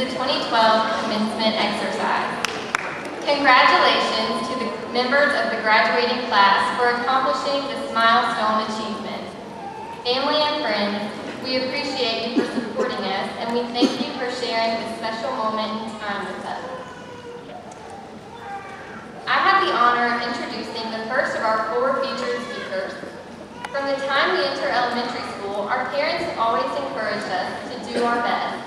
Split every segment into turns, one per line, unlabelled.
the 2012 commencement exercise. Congratulations to the members of the graduating class for accomplishing this milestone achievement. Family and friends, we appreciate you for supporting us, and we thank you for sharing this special moment in time with us. I have the honor of introducing the first of our 4 featured speakers. From the time we enter elementary school, our parents have always encouraged us to do our best.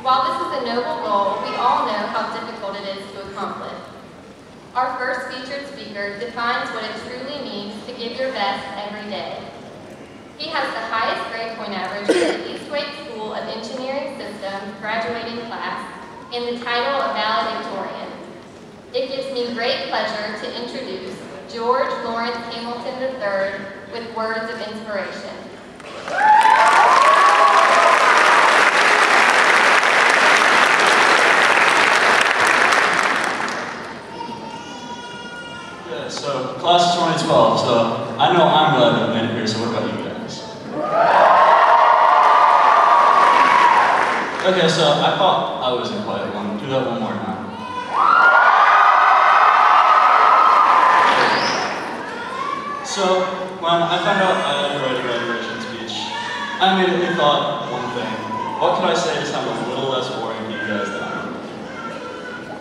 While this is a noble goal, we all know how difficult it is to accomplish. Our first featured speaker defines what it truly means to give your best every day. He has the highest grade point average in the East Wake School of Engineering Systems graduating class and the title of valedictorian. It gives me great pleasure to introduce George Lawrence Hamilton III with words of inspiration.
Yeah, so class of 2012, so I know I'm glad that I made it here, so what about you guys? Okay, so I thought I was a quiet one. Do that one more time. So, when I found out I had to write a graduation speech, I immediately thought one thing. What could I say to sound a little less boring to you guys than I am?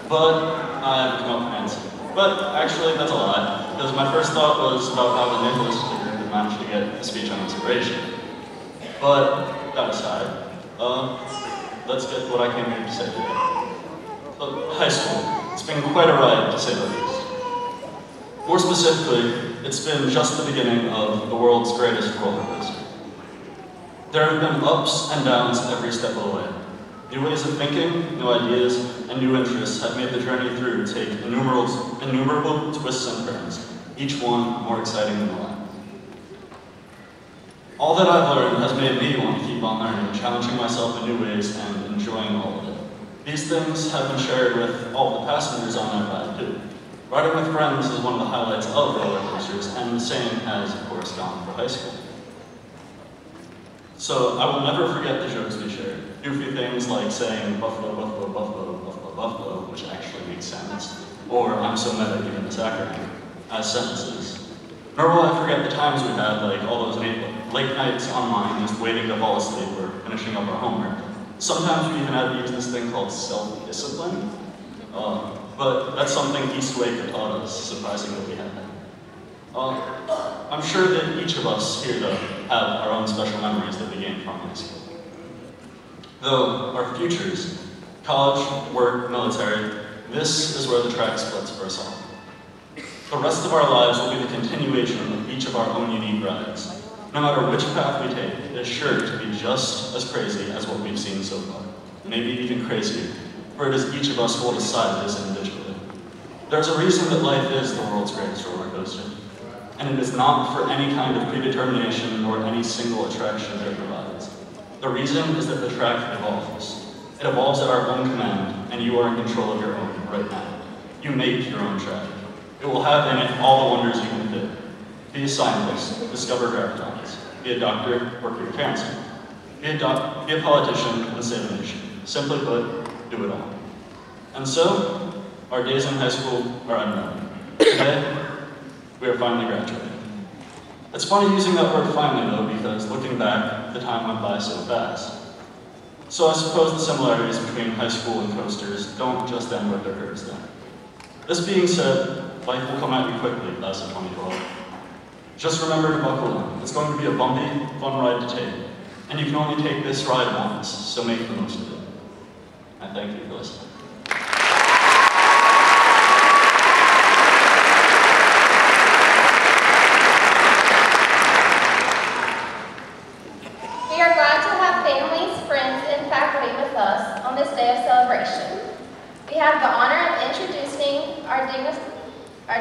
But I've come up with an answer. But actually, that's a lie, because my first thought was about how the Nicholas figure could manage to get a speech on inspiration. But that aside, let's get what I came here to say today. High school. It's been quite a ride, to say the least. More specifically, it's been just the beginning of the world's greatest roller coaster. There have been ups and downs every step of the way. New ways of thinking, new ideas, and new interests have made the journey through take innumerable twists and turns, each one more exciting than the last. All that I've learned has made me want to keep on learning, challenging myself in new ways and enjoying all of it. These things have been shared with all the passengers on that ride too. Riding with friends is one of the highlights of roller coasters, and the same has, of course, gone for high school. So I will never forget the jokes we shared. Goofy things like saying buffalo, buffalo, buffalo, buffalo, buffalo, which actually makes sense, or I'm so meta given this acronym, as sentences. Nor will I forget the times we had, like all those late nights online, just waiting to fall asleep or finishing up our homework. Sometimes we even had to use this thing called self-discipline. But that's something East Wake had taught us, surprising that we had that. I'm sure that each of us here, though, have our own special memories that we gained from high school. Though our futures, college, work, military, this is where the track splits for us all. The rest of our lives will be the continuation of each of our own unique rides. No matter which path we take, it is sure to be just as crazy as what we've seen so far, maybe even crazier. For it is each of us who will decide this individually. There's a reason that life is the world's greatest roller coaster, and it is not for any kind of predetermination nor any single attraction that it provides. The reason is that the track evolves. It evolves at our own command, and you are in control of your own right now. You make your own track. It will have in it all the wonders you can fit. Be a scientist, discover gravitons. Be a doctor, work your cancer. Be a politician, and save a nation. Simply put, do it all. And so, our days in high school are unknown. Today, we are finally graduating. It's funny using that word finally though, because looking back, the time went by so fast. So I suppose the similarities between high school and coasters don't just end with their curves then. This being said, life will come at you quickly, class of 2012. Just remember to buckle in. It's going to be a bumpy, fun ride to take. And you can only take this ride once, so make the most of it. I thank you for listening.
We are glad to have families, friends, and faculty with us on this day of celebration. We have the honor of introducing our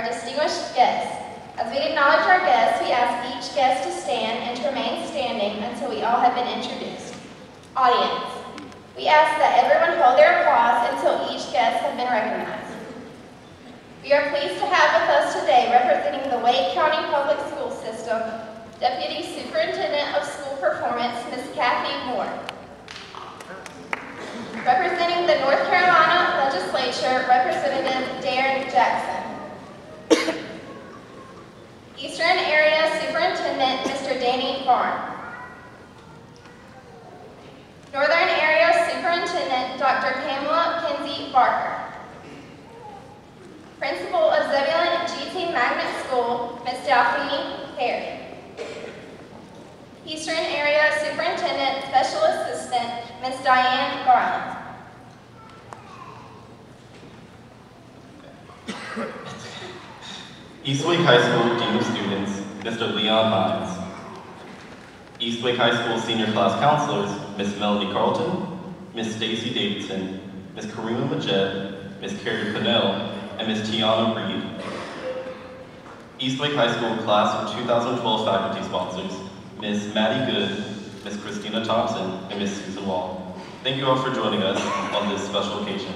distinguished guests. As we acknowledge our guests, we ask each guest to stand and to remain standing until we all have been introduced. Audience. We ask that everyone hold their applause until each guest has been recognized. We are pleased to have with us today, representing the Wake County Public School System, Deputy Superintendent of School Performance, Ms. Kathy Moore. Representing North Carolina Legislature, Representative Darren Jackson. Eastern Area Superintendent, Mr. Danny Farn. Northern Area Superintendent, Dr. Pamela Kinsey Barker. Principal of Zebulon GT Magnet School, Ms. Delphine Perry. Eastern Area Superintendent Special Assistant, Ms. Diane Garland.
Eastwick High School Dean of Students, Mr. Leon Hines. Eastwick High School Senior Class Counselors, Ms. Melanie Carlton, Ms. Stacy Davidson, Ms. Karima Majed, Ms. Carrie Pinnell, and Ms. Tiana Reed. Eastwick High School Class of 2012 faculty sponsors, Ms. Maddie Good, Ms. Christina Thompson, and Ms. Susan Wall. Thank you all for joining us on this special occasion.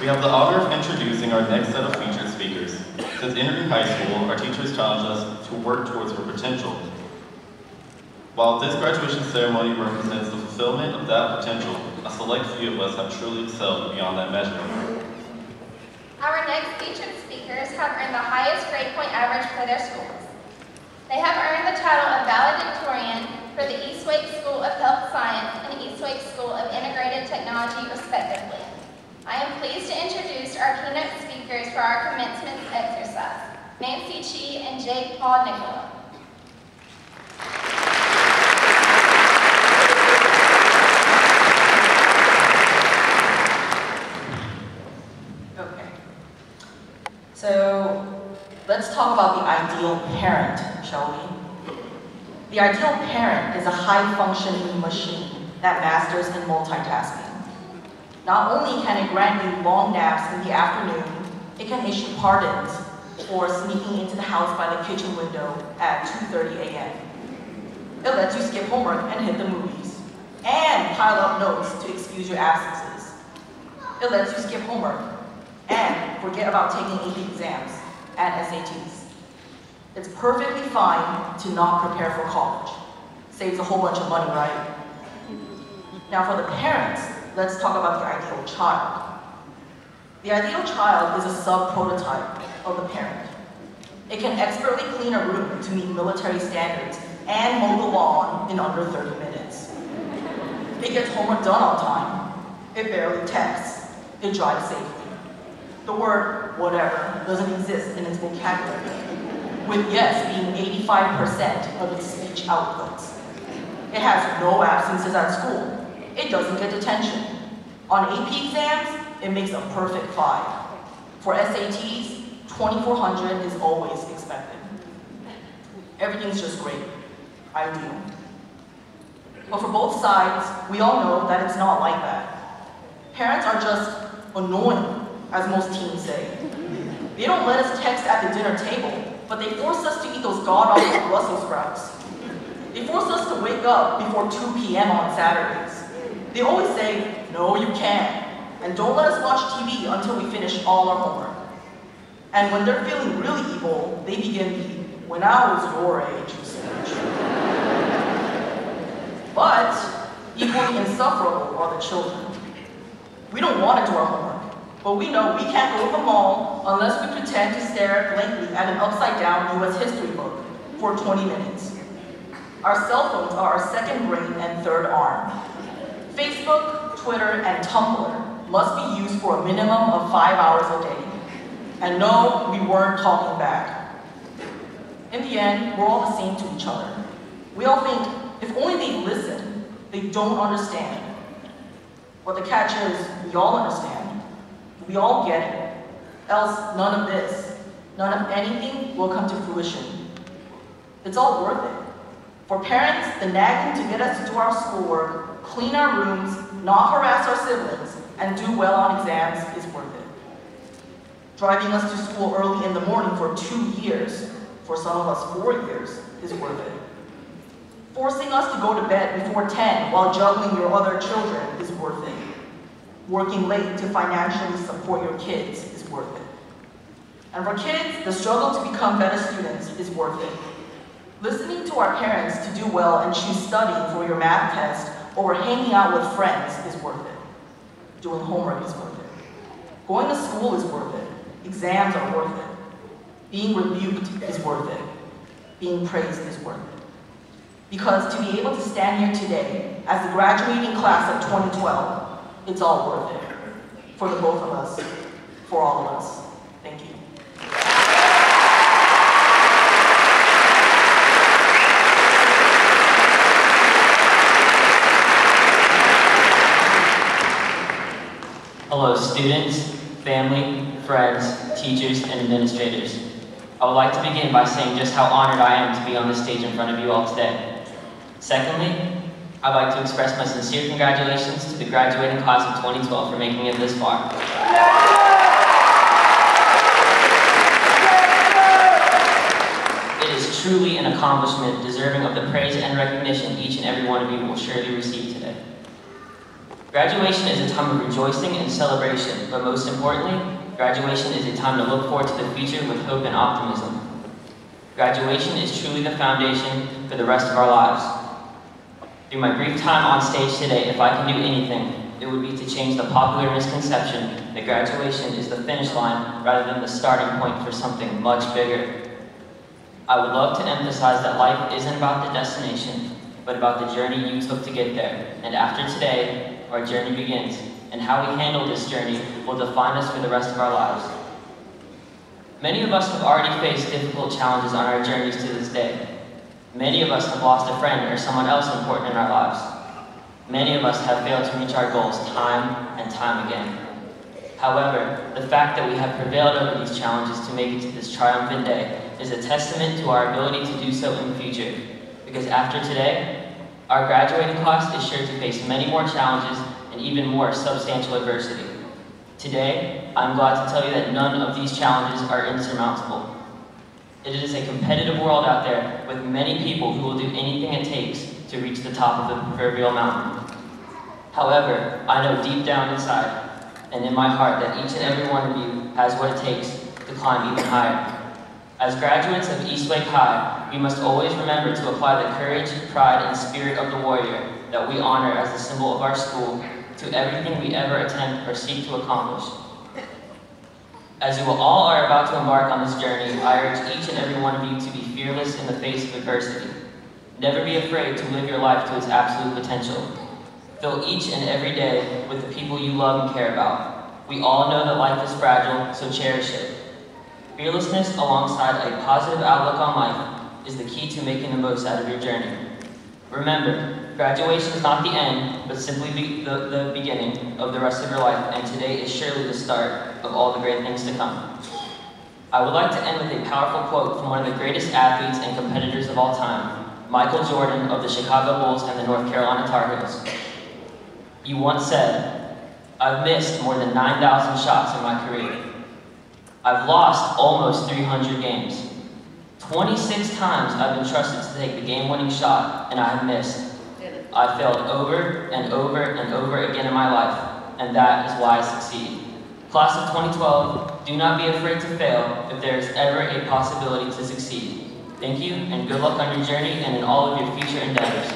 We have the honor of introducing our next set of featured speakers. Since entering high school, our teachers challenged us to work towards her potential. While this graduation ceremony represents the fulfillment of that potential, a select few of us have truly excelled beyond that measure.
Our next featured speakers have earned the highest grade point average for their schools. They have earned the title of valedictorian for the Eastwick School of Health Science and Eastwick School of Integrated Technology, respectively. I am pleased to introduce our keynote speakers for our commencement exercise, Nancy Chi and Jake Paul Nicola.
Okay. So let's talk about the ideal parent, shall we? The ideal parent is a high-functioning machine that masters in multitasking. Not only can it grant you long naps in the afternoon, it can issue pardons for sneaking into the house by the kitchen window at 2:30 a.m. It lets you skip homework and hit the movies, and pile up notes to excuse your absences. It lets you skip homework and forget about taking AP exams and SATs. It's perfectly fine to not prepare for college. Saves a whole bunch of money, right? Now for the parents, let's talk about the ideal child. The ideal child is a sub-prototype of the parent. It can expertly clean a room to meet military standards and mow the lawn in under 30 minutes. It gets homework done on time. It barely texts. It drives safely. The word whatever doesn't exist in its vocabulary, with yes being 85% of its speech outputs. It has no absences at school. It doesn't get detention. On AP exams, it makes a perfect 5. For SATs, 2,400 is always expected. Everything's just great. Ideal. But for both sides, we all know that it's not like that. Parents are just annoying, as most teens say. They don't let us text at the dinner table, but they force us to eat those god-awful Brussels sprouts. They force us to wake up before 2 p.m. on Saturdays. They always say, no, you can't, and don't let us watch TV until we finish all our homework. And when they're feeling really evil, they begin the, when I was your age, speech. But equally insufferable are the children. We don't want to do our homework, but we know we can't go to the mall unless we pretend to stare blankly at an upside-down US history book for 20 minutes. Our cell phones are our second brain and third arm. Facebook, Twitter, and Tumblr must be used for a minimum of 5 hours a day. And no, we weren't talking back. In the end, we're all the same to each other. We all think, if only they'd listen, they don't understand. But the catch is, we all understand. We all get it. Else, none of this, none of anything will come to fruition. It's all worth it. For parents, the nagging to get us to do our schoolwork, clean our rooms, not harass our siblings, and do well on exams is worth it. Driving us to school early in the morning for 2 years, for some of us 4 years, is worth it. Forcing us to go to bed before 10 while juggling your other children is worth it. Working late to financially support your kids is worth it. And for kids, the struggle to become better students is worth it. Listening to our parents to do well and choose studying for your math test over hanging out with friends is worth it. Doing homework is worth it. Going to school is worth it. Exams are worth it. Being rebuked is worth it. Being praised is worth it. Because to be able to stand here today as the graduating class of 2012, it's all worth it. For the both of us, for all of us. Thank you.
Hello, students, family, friends, teachers, and administrators. I would like to begin by saying just how honored I am to be on this stage in front of you all today. Secondly, I'd like to express my sincere congratulations to the graduating class of 2012 for making it this far. It is truly an accomplishment deserving of the praise and recognition each and every one of you will surely receive today. Graduation is a time of rejoicing and celebration, but most importantly, graduation is a time to look forward to the future with hope and optimism. Graduation is truly the foundation for the rest of our lives. Through my brief time on stage today, if I can do anything, it would be to change the popular misconception that graduation is the finish line rather than the starting point for something much bigger. I would love to emphasize that life isn't about the destination, but about the journey you took to get there. And after today, our journey begins, and how we handle this journey will define us for the rest of our lives. Many of us have already faced difficult challenges on our journeys to this day. Many of us have lost a friend or someone else important in our lives. Many of us have failed to reach our goals time and time again. However, the fact that we have prevailed over these challenges to make it to this triumphant day is a testament to our ability to do so in the future. Because after today, our graduating class is sure to face many more challenges and even more substantial adversity. Today, I'm glad to tell you that none of these challenges are insurmountable. It is a competitive world out there with many people who will do anything it takes to reach the top of the proverbial mountain. However, I know deep down inside and in my heart that each and every one of you has what it takes to climb even higher. As graduates of Eastwake High, we must always remember to apply the courage, pride, and spirit of the warrior that we honor as the symbol of our school to everything we ever attempt or seek to accomplish. As you all are about to embark on this journey, I urge each and every one of you to be fearless in the face of adversity. Never be afraid to live your life to its absolute potential. Fill each and every day with the people you love and care about. We all know that life is fragile, so cherish it. Fearlessness alongside a positive outlook on life is the key to making the most out of your journey. Remember, graduation is not the end, but simply the beginning of the rest of your life, and today is surely the start of all the great things to come. I would like to end with a powerful quote from one of the greatest athletes and competitors of all time, Michael Jordan of the Chicago Bulls and the North Carolina Tar Heels. You once said, "I've missed more than 9,000 shots in my career. I've lost almost 300 games. 26 times I've been trusted to take the game-winning shot, and I have missed. I failed over and over and over again in my life, and that is why I succeed." Class of 2012, do not be afraid to fail if there is ever a possibility to succeed. Thank you, and good luck on your journey and in all of your future endeavors.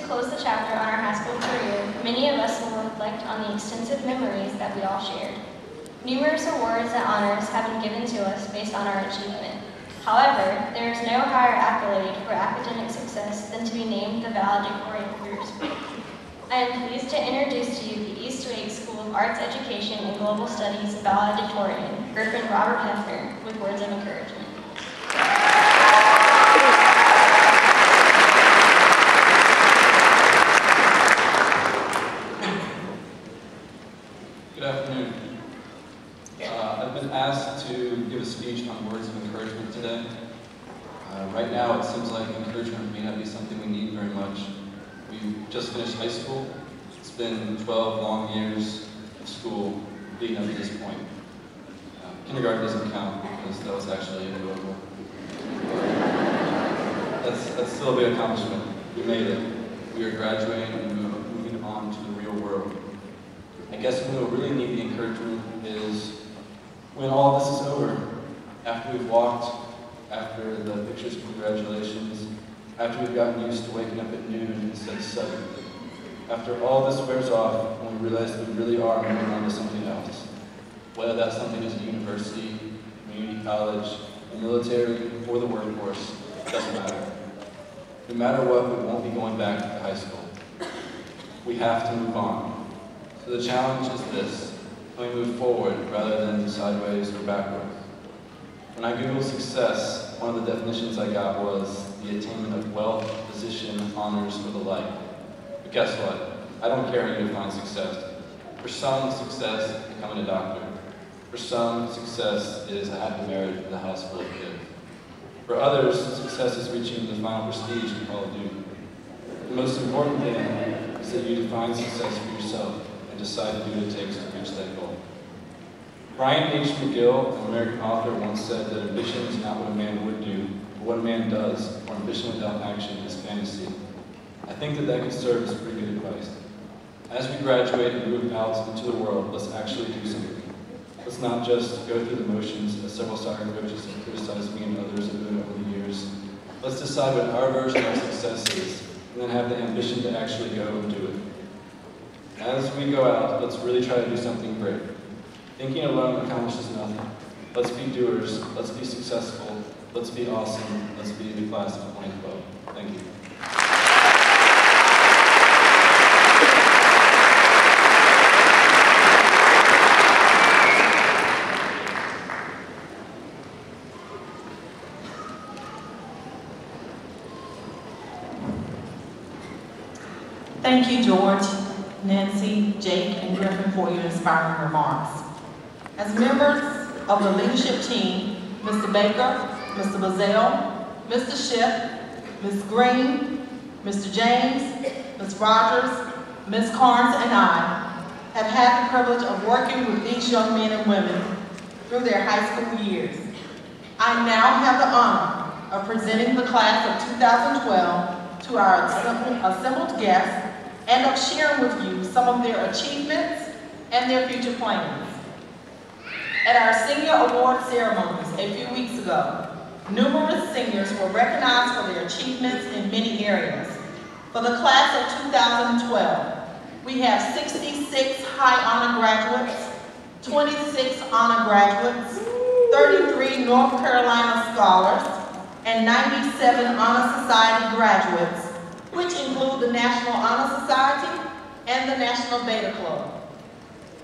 to close the chapter on our high school career, many of us will reflect on the extensive memories that we all shared. Numerous awards and honors have been given to us based on our achievement. However, there is no higher accolade for academic success than to be named the valedictorian for your school. I am pleased to introduce to you the East Wake School of Arts Education and Global Studies valedictorian, Griffin Robert Hefner, with words of encouragement.
Good afternoon. I've been asked to give a speech on words of encouragement today. Right now, it seems like encouragement may not be something we need very much. We just finished high school. It's been 12 long years of school leading up to this point. Kindergarten doesn't count because that was actually enjoyable. That's still a big accomplishment. We made it. We are graduating and moving on to the real world. I guess when we'll really need the encouragement is when all of this is over, after we've walked, after the pictures of congratulations, after we've gotten used to waking up at noon instead of 7. After all this wears off and we realize that we really are moving on to something else. Whether that something is a university, community college, the military, or the workforce, doesn't matter. No matter what, we won't be going back to high school. We have to move on. So the challenge is this: can we move forward rather than sideways or backwards? When I Googled success, one of the definitions I got was the attainment of wealth, position, honors, or the like. But guess what? I don't care how you define success. For some, success is becoming a doctor. For some, success is a happy marriage with a house full of kids. For others, success is reaching the final prestige in Call of Duty. The most important thing is that you define success for yourself and decide to do what it takes to reach that goal. Brian H. McGill, an American author, once said that ambition is not what a man would do, but what a man does, or ambition without action is fantasy. I think that could serve as pretty good advice. As we graduate and move out into the world, let's actually do something. Let's not just go through the motions, as several soccer coaches have criticized me and others have done over the years. Let's decide what our version of success is, and then have the ambition to actually go and do it. As we go out, let's really try to do something great. Thinking alone accomplishes nothing. Let's be doers, let's be successful, let's be awesome, let's be the class of 2012. Thank you.
Thank you, George, Nancy, Jake, and Griffin for your inspiring remarks. As members of the leadership team, Mr. Baker, Mr. Bazell, Mr. Schiff, Ms. Green, Mr. James, Ms. Rogers, Ms. Carnes, and I have had the privilege of working with these young men and women through their high school years. I now have the honor of presenting the class of 2012 to our assembled guests and of sharing with you some of their achievements and their future plans. At our senior award ceremonies a few weeks ago, numerous seniors were recognized for their achievements in many areas. For the class of 2012, we have 66 high honor graduates, 26 honor graduates, 33 North Carolina scholars, and 97 Honor Society graduates, which include the National Honor Society and the National Beta Club.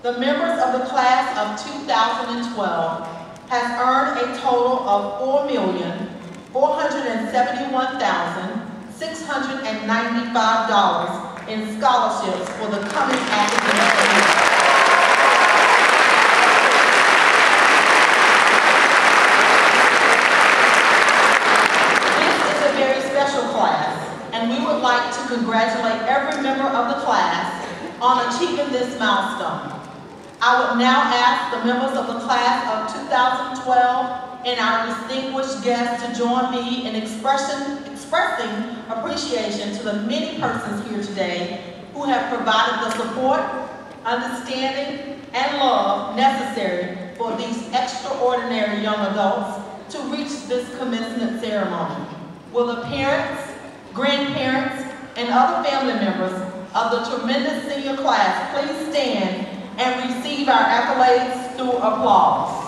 The members of the class of 2012 has earned a total of $4,471,695 in scholarships for the coming academic year. This is a very special class, and we would like to congratulate every member of the class on achieving this milestone. I would now ask the members of the class of 2012 and our distinguished guests to join me in expressing appreciation to the many persons here today who have provided the support, understanding, and love necessary for these extraordinary young adults to reach this commencement ceremony. Will the parents, grandparents, and other family members of the tremendous senior class, please stand and receive our accolades through applause.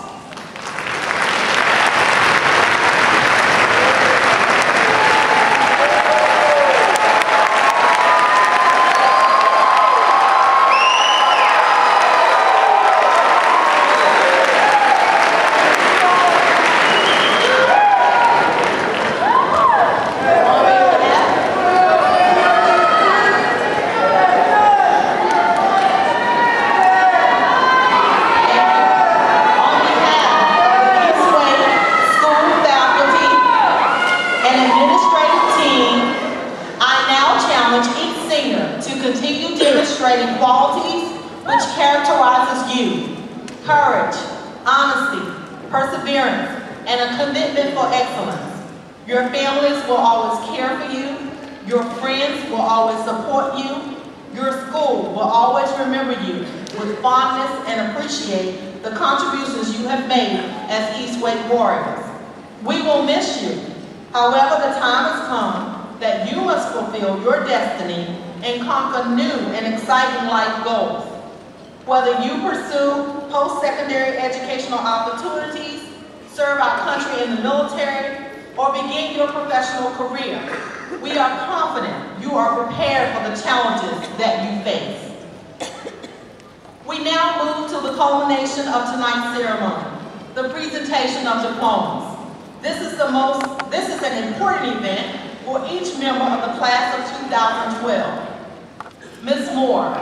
Demonstrating qualities which characterizes you: courage, honesty, perseverance, and a commitment for excellence. Your families will always care for you. Your friends will always support you. Your school will always remember you with fondness and appreciate the contributions you have made as East Wake Warriors. We will miss you. However, the time has come that you must fulfill your destiny and conquer new and exciting life goals. Whether you pursue post-secondary educational opportunities, serve our country in the military, or begin your professional career, we are confident you are prepared for the challenges that you face. We now move to the culmination of tonight's ceremony, the presentation of diplomas. This is an important event for each member of the class of 2012. Ms. Moore,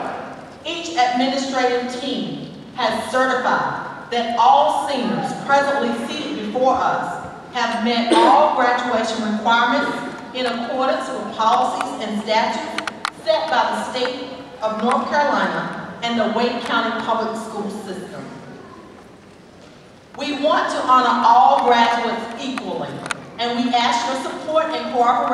each administrative team has certified that all seniors presently seated before us have met all graduation requirements in accordance with policies and statutes set by the state of North Carolina and the Wake County Public School System. We want to honor all graduates equally, and we ask your support and cooperation